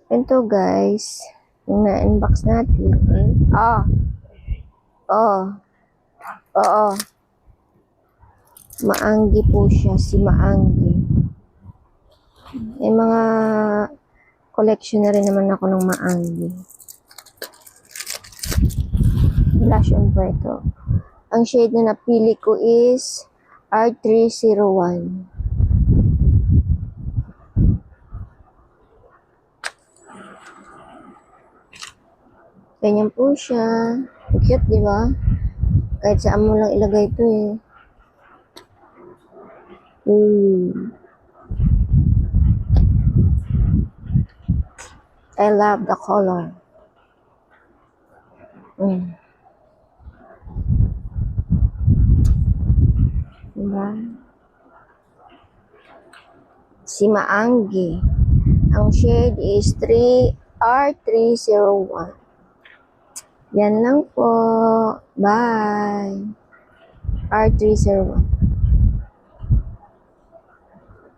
Ito guys, yung na-unbox natin. Oh, oo. Maanggi po siya, si Maanggi. May mga collection na rin naman ako ng Maanggi. Blush on po ito. Ang shade na napili ko is R301. Ganyan po siya. Cute, di ba? Kahit saan mo lang ilagay ito eh. I love the color. Diba? Si Maanggi. Ang shade is R301. Yan lang po. Bye. R301.